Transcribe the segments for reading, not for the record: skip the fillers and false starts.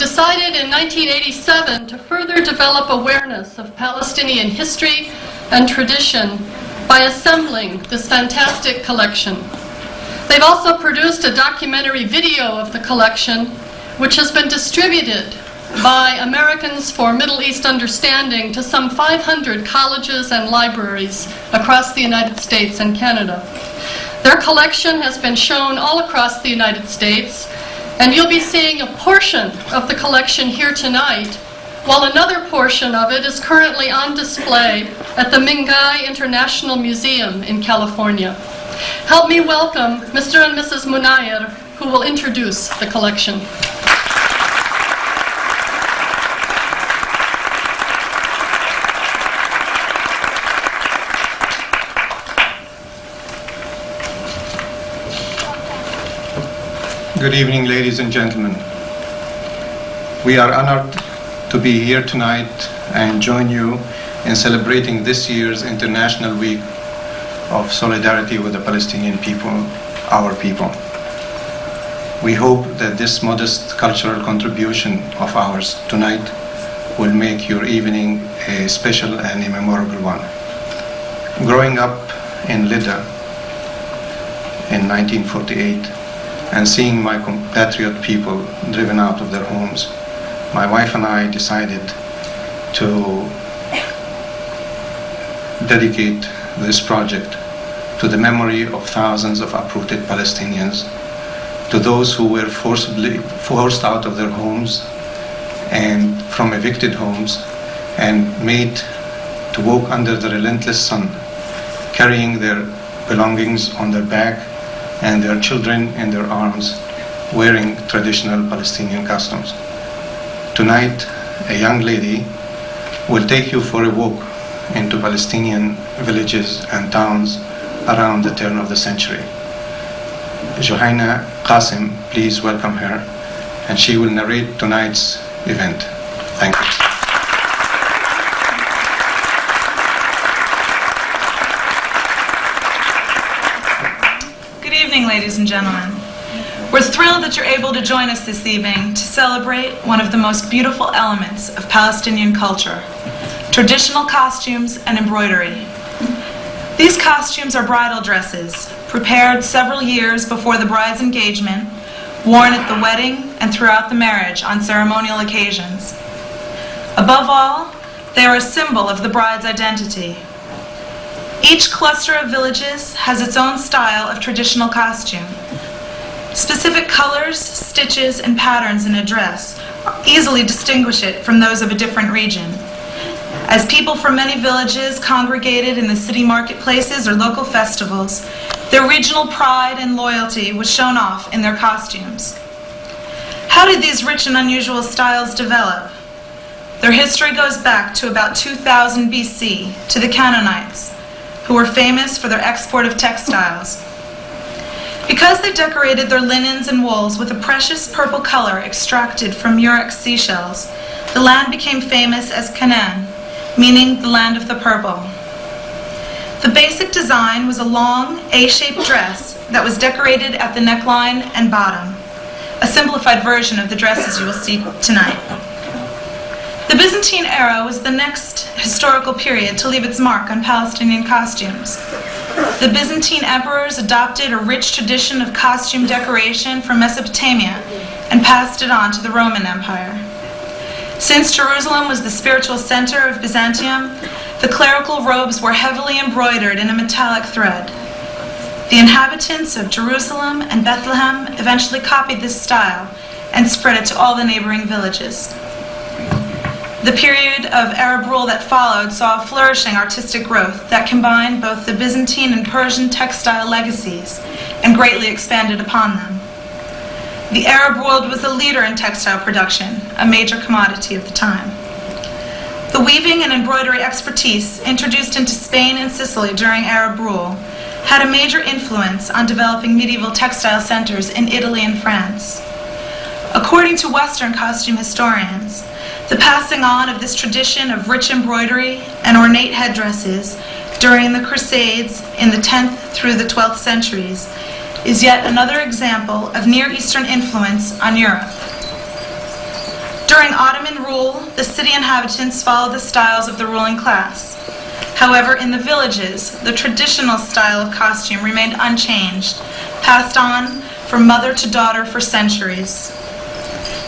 decided in 1987 to further develop awareness of Palestinian history and tradition by assembling this fantastic collection. They've also produced a documentary video of the collection, which has been distributed by Americans for Middle East Understanding to some 500 colleges and libraries across the United States and Canada. Their collection has been shown all across the United States, and you'll be seeing a portion of the collection here tonight, while another portion of it is currently on display at the Mingai International Museum in California. Help me welcome Mr. and Mrs. Munayr, who will introduce the collection. Good evening, ladies and gentlemen. We are honored to be here tonight and join you in celebrating this year's International Week of Solidarity with the Palestinian people, our people. We hope that this modest cultural contribution of ours tonight will make your evening a special and a memorable one. Growing up in Lida in 1948 and seeing my compatriot people driven out of their homes, my wife and I decided to dedicate this project to the memory of thousands of uprooted Palestinians, to those who were forced out of their homes and from evicted homes and made to walk under the relentless sun, carrying their belongings on their back and their children in their arms, wearing traditional Palestinian costumes. Tonight, a young lady will take you for a walk into Palestinian villages and towns around the turn of the century. Johanna Qasim, please welcome her, and she will narrate tonight's event. Thank you. Good evening, ladies and gentlemen. We're thrilled that you're able to join us this evening to celebrate one of the most beautiful elements of Palestinian culture, traditional costumes and embroidery. These costumes are bridal dresses, prepared several years before the bride's engagement, worn at the wedding and throughout the marriage on ceremonial occasions. Above all, they are a symbol of the bride's identity. Each cluster of villages has its own style of traditional costume. Specific colors, stitches, and patterns in a dress easily distinguish it from those of a different region. As people from many villages congregated in the city marketplaces or local festivals, their regional pride and loyalty was shown off in their costumes. How did these rich and unusual styles develop? Their history goes back to about 2000 BC to the Canaanites, who were famous for their export of textiles. Because they decorated their linens and wools with a precious purple color extracted from murex seashells, the land became famous as Canaan, meaning the land of the purple. The basic design was a long, A-shaped dress that was decorated at the neckline and bottom, a simplified version of the dresses you will see tonight. The Byzantine era was the next historical period to leave its mark on Palestinian costumes. The Byzantine emperors adopted a rich tradition of costume decoration from Mesopotamia and passed it on to the Roman Empire. Since Jerusalem was the spiritual center of Byzantium, the clerical robes were heavily embroidered in a metallic thread. The inhabitants of Jerusalem and Bethlehem eventually copied this style and spread it to all the neighboring villages. The period of Arab rule that followed saw a flourishing artistic growth that combined both the Byzantine and Persian textile legacies and greatly expanded upon them. The Arab world was a leader in textile production, a major commodity of the time. The weaving and embroidery expertise introduced into Spain and Sicily during Arab rule had a major influence on developing medieval textile centers in Italy and France. According to Western costume historians, the passing on of this tradition of rich embroidery and ornate headdresses during the Crusades in the 10th through the 12th centuries is yet another example of Near Eastern influence on Europe. During Ottoman rule, the city inhabitants followed the styles of the ruling class. However, in the villages, the traditional style of costume remained unchanged, passed on from mother to daughter for centuries.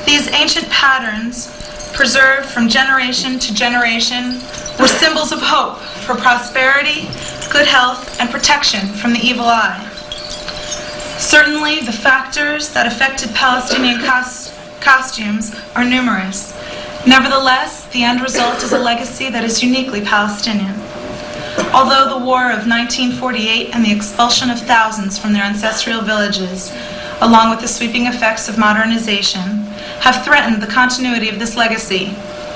These ancient patterns, preserved from generation to generation, were symbols of hope for prosperity, good health, and protection from the evil eye. Certainly, the factors that affected Palestinian costumes are numerous. Nevertheless, the end result is a legacy that is uniquely Palestinian. Although the War of 1948 and the expulsion of thousands from their ancestral villages, along with the sweeping effects of modernization, have threatened the continuity of this legacy,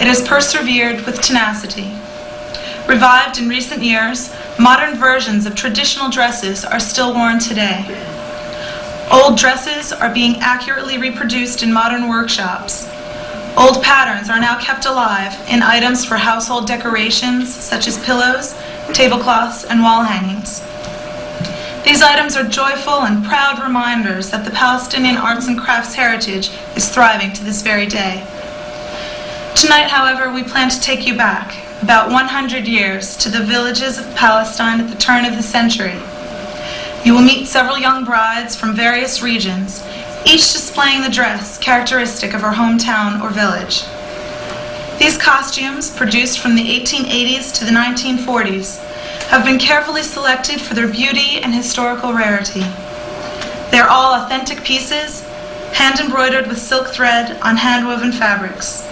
it has persevered with tenacity. Revived in recent years, modern versions of traditional dresses are still worn today. Old dresses are being accurately reproduced in modern workshops. Old patterns are now kept alive in items for household decorations such as pillows, tablecloths, and wall hangings. These items are joyful and proud reminders that the Palestinian arts and crafts heritage is thriving to this very day. Tonight, however, we plan to take you back about 100 years to the villages of Palestine at the turn of the century. You will meet several young brides from various regions, each displaying the dress characteristic of her hometown or village. These costumes, produced from the 1880s to the 1940s, have been carefully selected for their beauty and historical rarity. They are all authentic pieces, hand-embroidered with silk thread on hand-woven fabrics.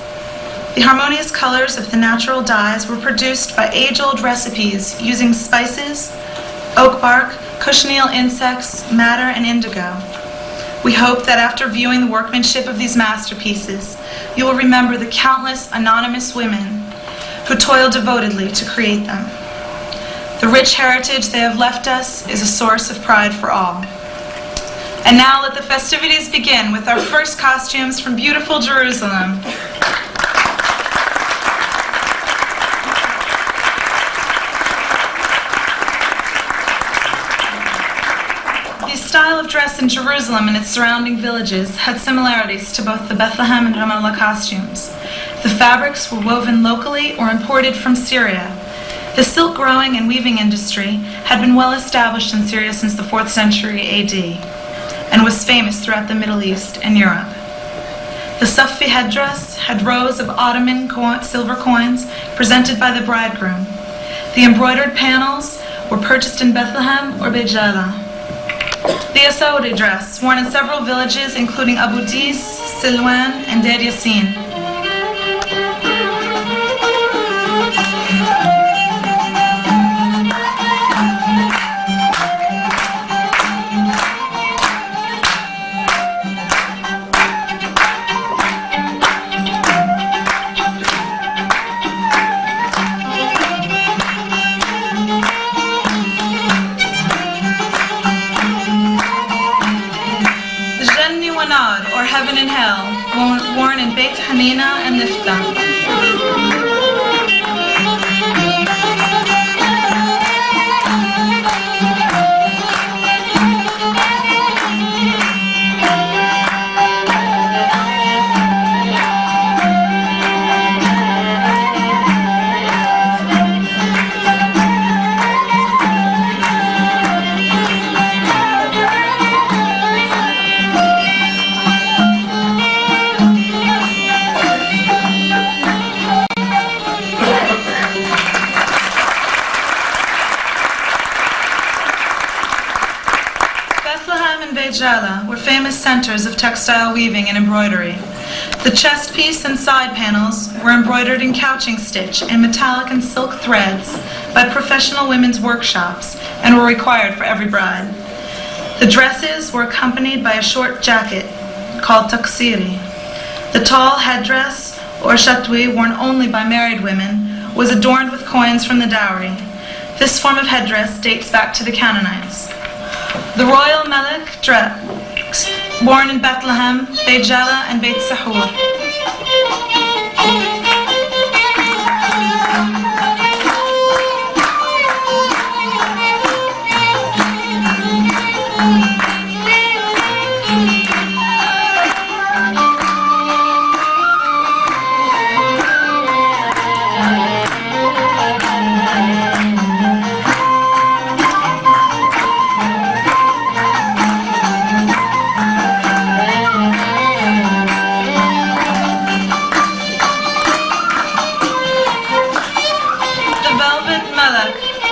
The harmonious colors of the natural dyes were produced by age-old recipes using spices, oak bark, cochineal insects, madder, and indigo. We hope that after viewing the workmanship of these masterpieces, you will remember the countless anonymous women who toiled devotedly to create them. The rich heritage they have left us is a source of pride for all. And now let the festivities begin with our first costumes from beautiful Jerusalem. The style of dress in Jerusalem and its surrounding villages had similarities to both the Bethlehem and Ramallah costumes. The fabrics were woven locally or imported from Syria. The silk growing and weaving industry had been well established in Syria since the 4th century AD and was famous throughout the Middle East and Europe. The Safi headdress had rows of Ottoman silver coins presented by the bridegroom. The embroidered panels were purchased in Bethlehem or Beit Jala. The Asaudi dress, worn in several villages including Abu Dis, Silwan, and Deir Yassin. Or Heaven and Hell, worn in Beit Hanina and Nifta. Jala were famous centers of textile weaving and embroidery. The chest piece and side panels were embroidered in couching stitch in metallic and silk threads by professional women's workshops and were required for every bride. The dresses were accompanied by a short jacket called taksiri. The tall headdress, or chatouille, worn only by married women, was adorned with coins from the dowry. This form of headdress dates back to the Canaanites. The royal Melech dress, born in Bethlehem, Beit Jala, and Beit Sahur.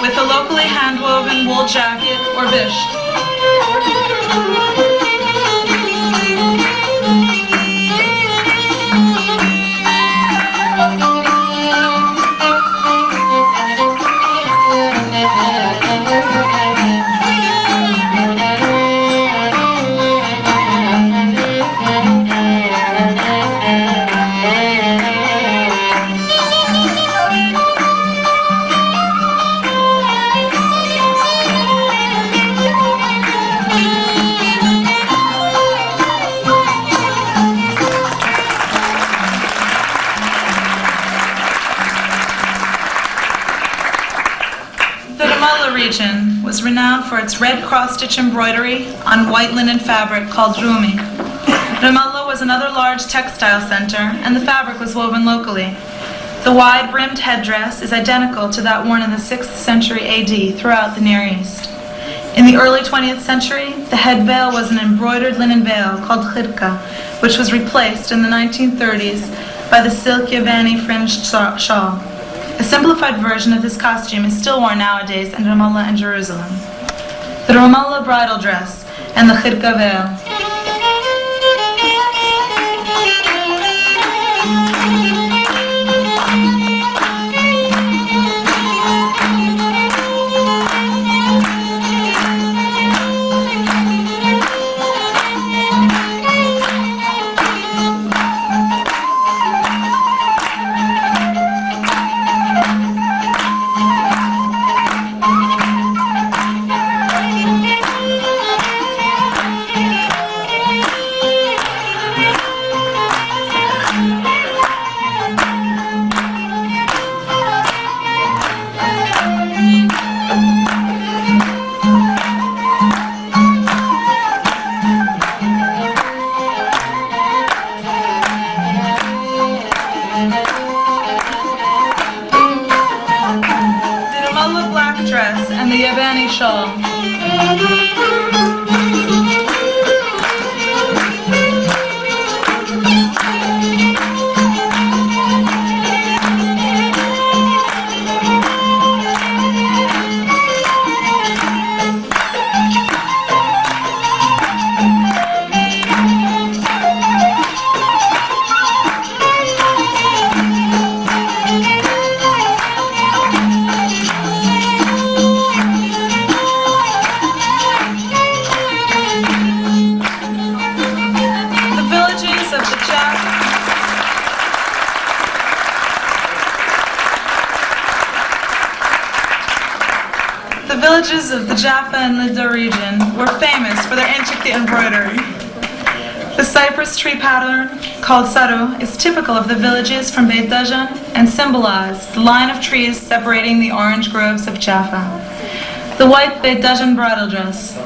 with a locally hand-woven wool jacket or bisht. Region was renowned for its red cross-stitch embroidery on white linen fabric called rumi. Ramallah was another large textile center, and the fabric was woven locally. The wide-brimmed headdress is identical to that worn in the 6th century AD throughout the Near East. In the early 20th century, the head veil was an embroidered linen veil called khirka, which was replaced in the 1930s by the silk Yavani fringed shawl. A simplified version of this costume is still worn nowadays in Ramallah and Jerusalem. The Ramallah bridal dress and the khirka veil. The villages of the Jaffa and Lida region were famous for their intricate embroidery. The cypress tree pattern, called saru, is typical of the villages from Beit Dajan and symbolized the line of trees separating the orange groves of Jaffa. The white Beit Dajan bridal dress.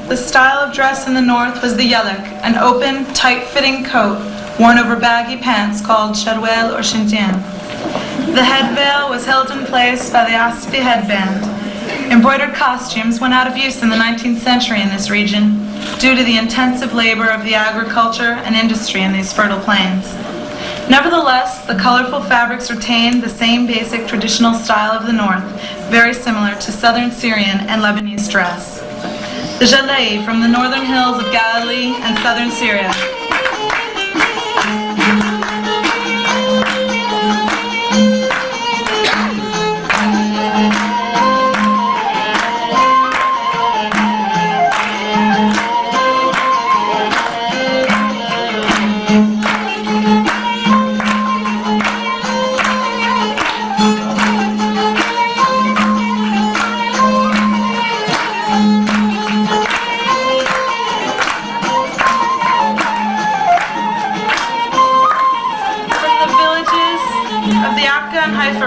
The style of dress in the north was the yelek, an open, tight-fitting coat worn over baggy pants called sharwel or shintian. The head veil was held in place by the aspi headband. Embroidered costumes went out of use in the 19th century in this region due to the intensive labor of the agriculture and industry in these fertile plains. Nevertheless, the colorful fabrics retained the same basic traditional style of the north, very similar to southern Syrian and Lebanese dress. The jalei from the northern hills of Galilee and southern Syria.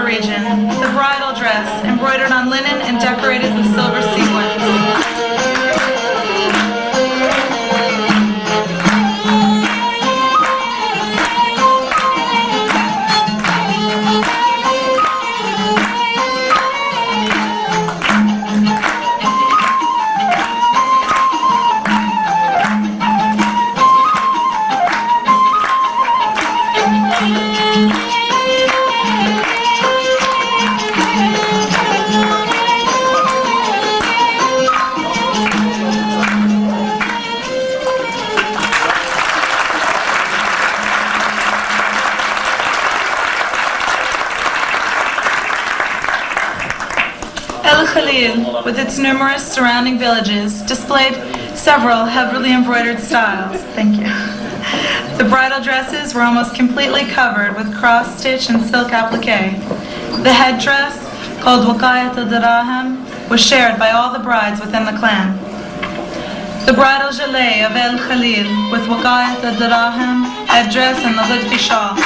Region, the bridal dress, embroidered on linen and decorated with silver sequins. Khalil, with its numerous surrounding villages, displayed several heavily embroidered styles. Thank you. The bridal dresses were almost completely covered with cross-stitch and silk applique. The headdress, called waqayat al-diraham, was shared by all the brides within the clan. The bridal jalei of El Khalil, with waqayat al-diraham, headdress, and the Ghudfi shawl.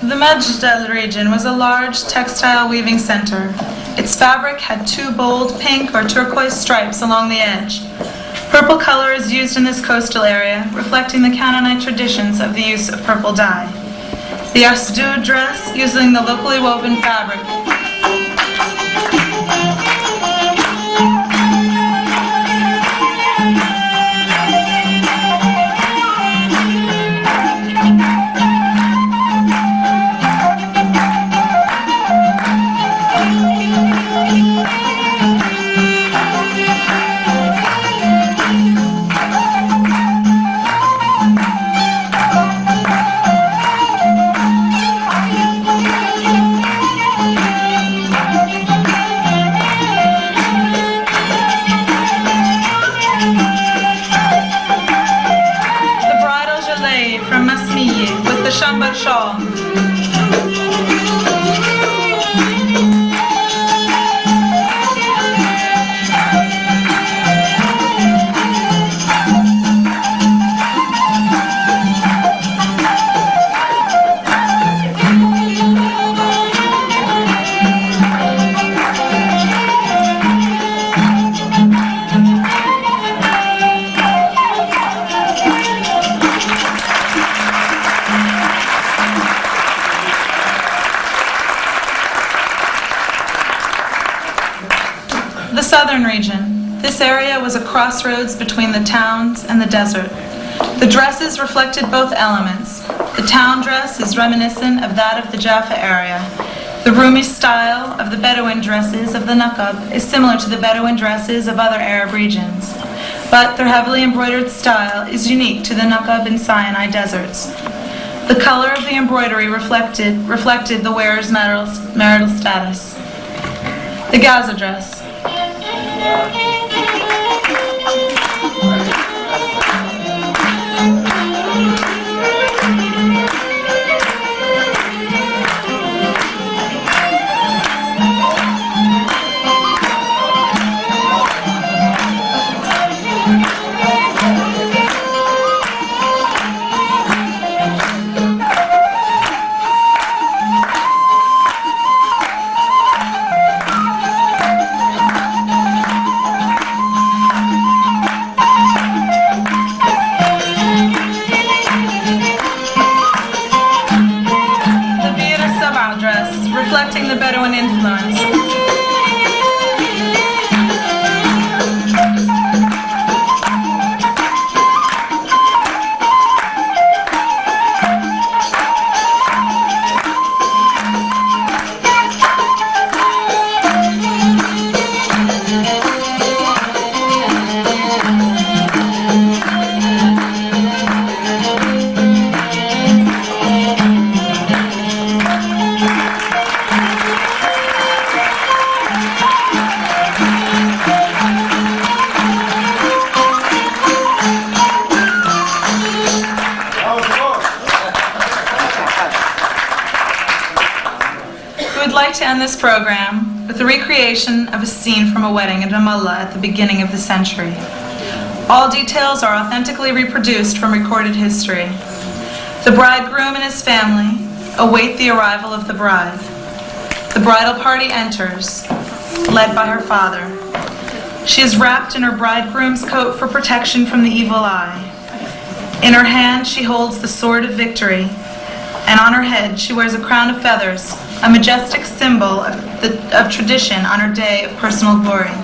The Mejdal region was a large textile weaving center. Its fabric had two bold pink or turquoise stripes along the edge. Purple color is used in this coastal area, reflecting the Canaanite traditions of the use of purple dye. The asdud dress, using the locally woven fabric. Chambar Shawl. The southern region. This area was a crossroads between the towns and the desert. The dresses reflected both elements. The town dress is reminiscent of that of the Jaffa area. The roomy style of the Bedouin dresses of the Naqab is similar to the Bedouin dresses of other Arab regions, but their heavily embroidered style is unique to the Naqab and Sinai deserts. The color of the embroidery reflected the wearer's marital status. The Gaza dress. Reflecting the Bedouin influence. To end this program with the recreation of a scene from a wedding in Ramallah at the beginning of the century. All details are authentically reproduced from recorded history. The bridegroom and his family await the arrival of the bride. The bridal party enters, led by her father. She is wrapped in her bridegroom's coat for protection from the evil eye. In her hand she holds the sword of victory, and on her head she wears a crown of feathers, a majestic symbol of tradition on her day of personal glory.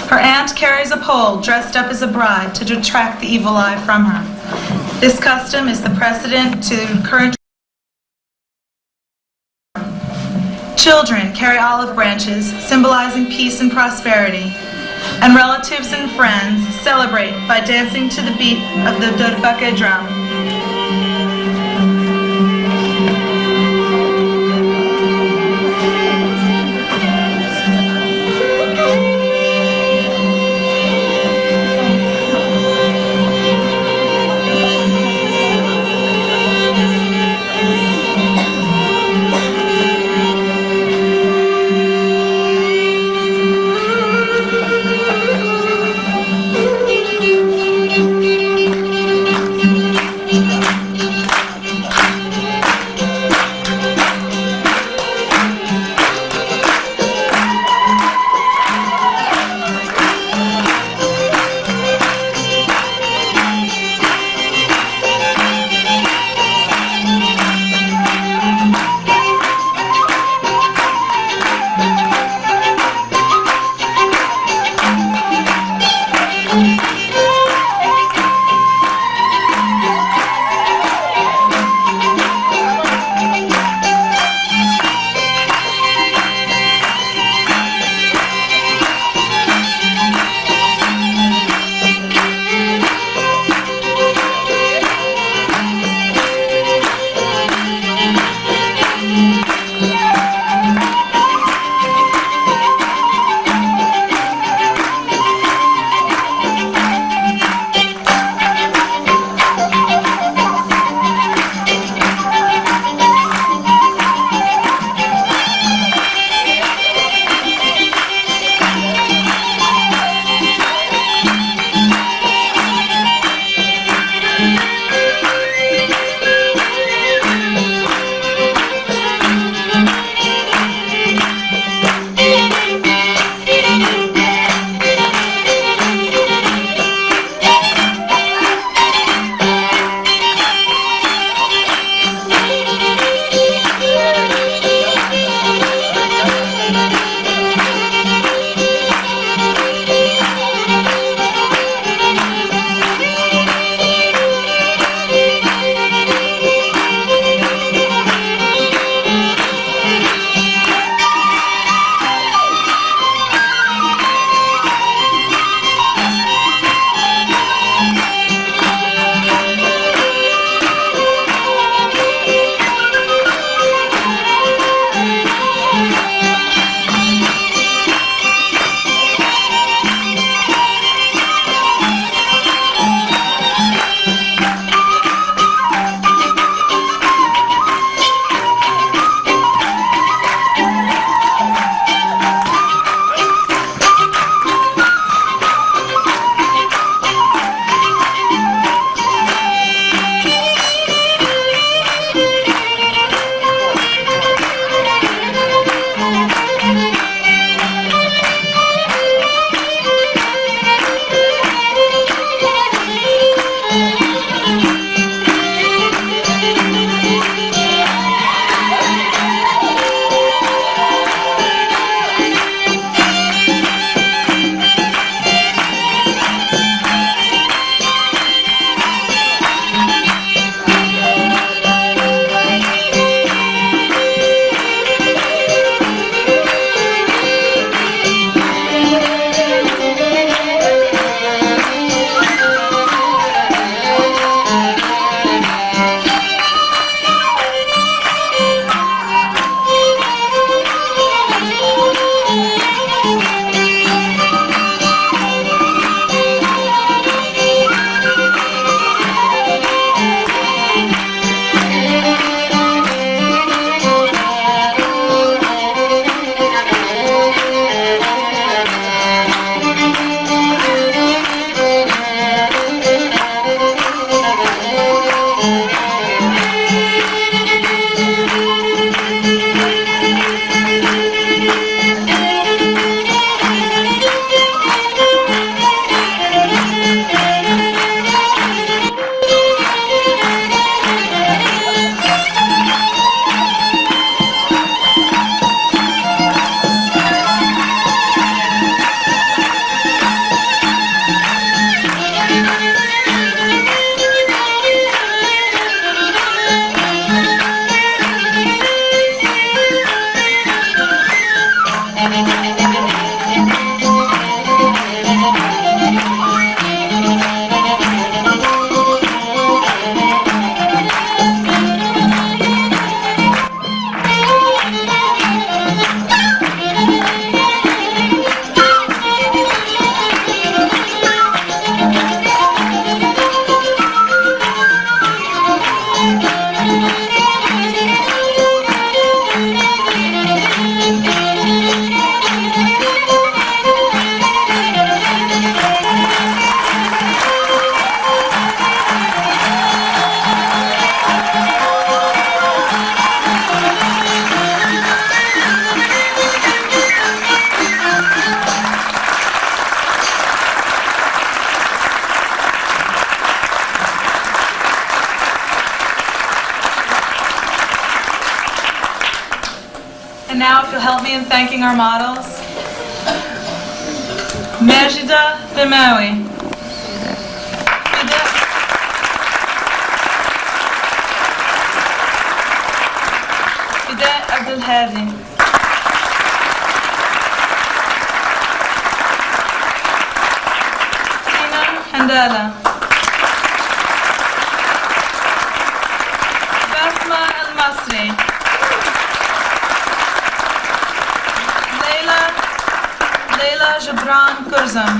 Her aunt carries a pole dressed up as a bride to detract the evil eye from her. This custom is the precedent to current. Children carry olive branches symbolizing peace and prosperity, and relatives and friends celebrate by dancing to the beat of the durbake drum. if you'll help me in thanking our models. Majida Demawi. Fida Abdelhadi. Tina Handala. Basma Al-Masri. Leila Jabran Kurzam.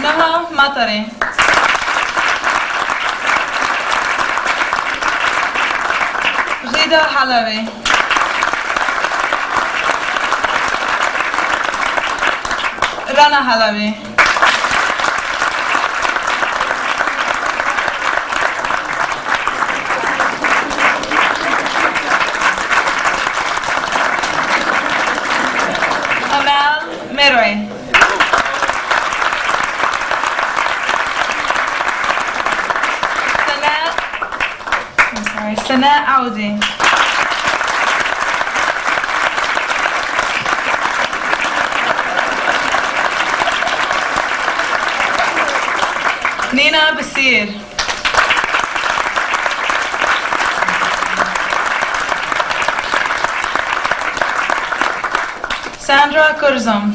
Noha Matari. Rida Halawi. Rana Halawi. Amal Mirwe. Sana Audi. Nina Basir. Sandra Kurzum.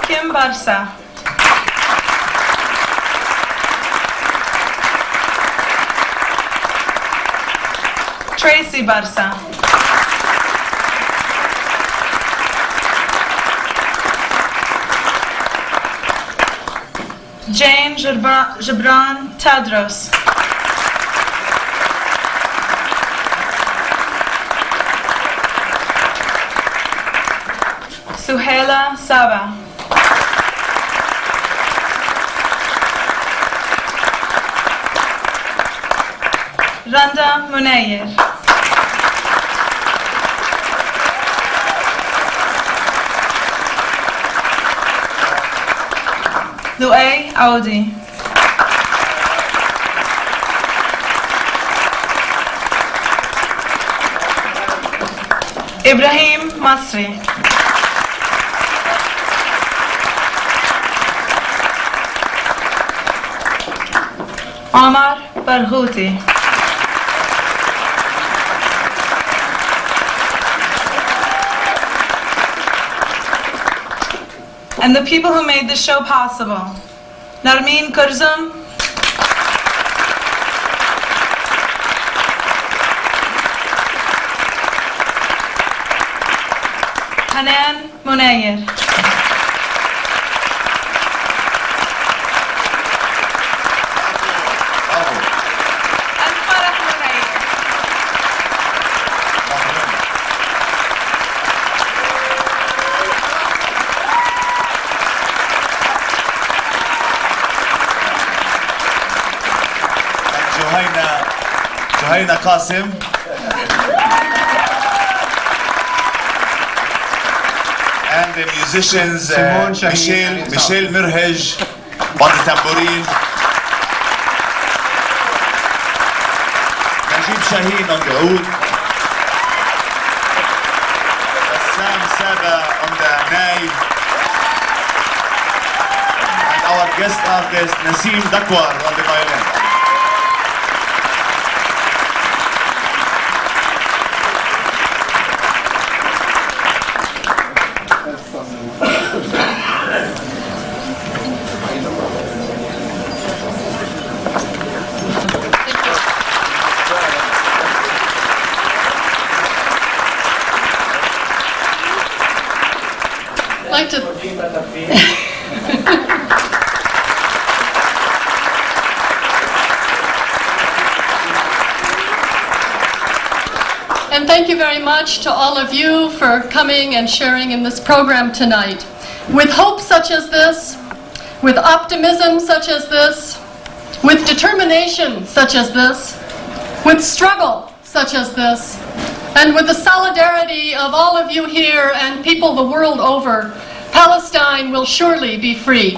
Kim Barsa. Tracy Barsa. Jane Jabran Tadros. Suhaila Saba. Randa Munayir. Luay Audi. Ibrahim Masri. Omar Barghouti. And the people who made this show possible. Narmeen Kurzum, Hanan Munayir, and Farah Munayir. Juhaina Qasim. And the musicians Michel Mirhej on the tambourine, Najib Shaheen on the oud, Bassam Saba on the nai, and our guest artist Nasim Dakwar on the violin. I'd like to and thank you very much to all of you for coming and sharing in this program tonight. With hope such as this, with optimism such as this, with determination such as this, with struggle such as this, and with the solidarity of all of you here and people the world over, Palestine will surely be free.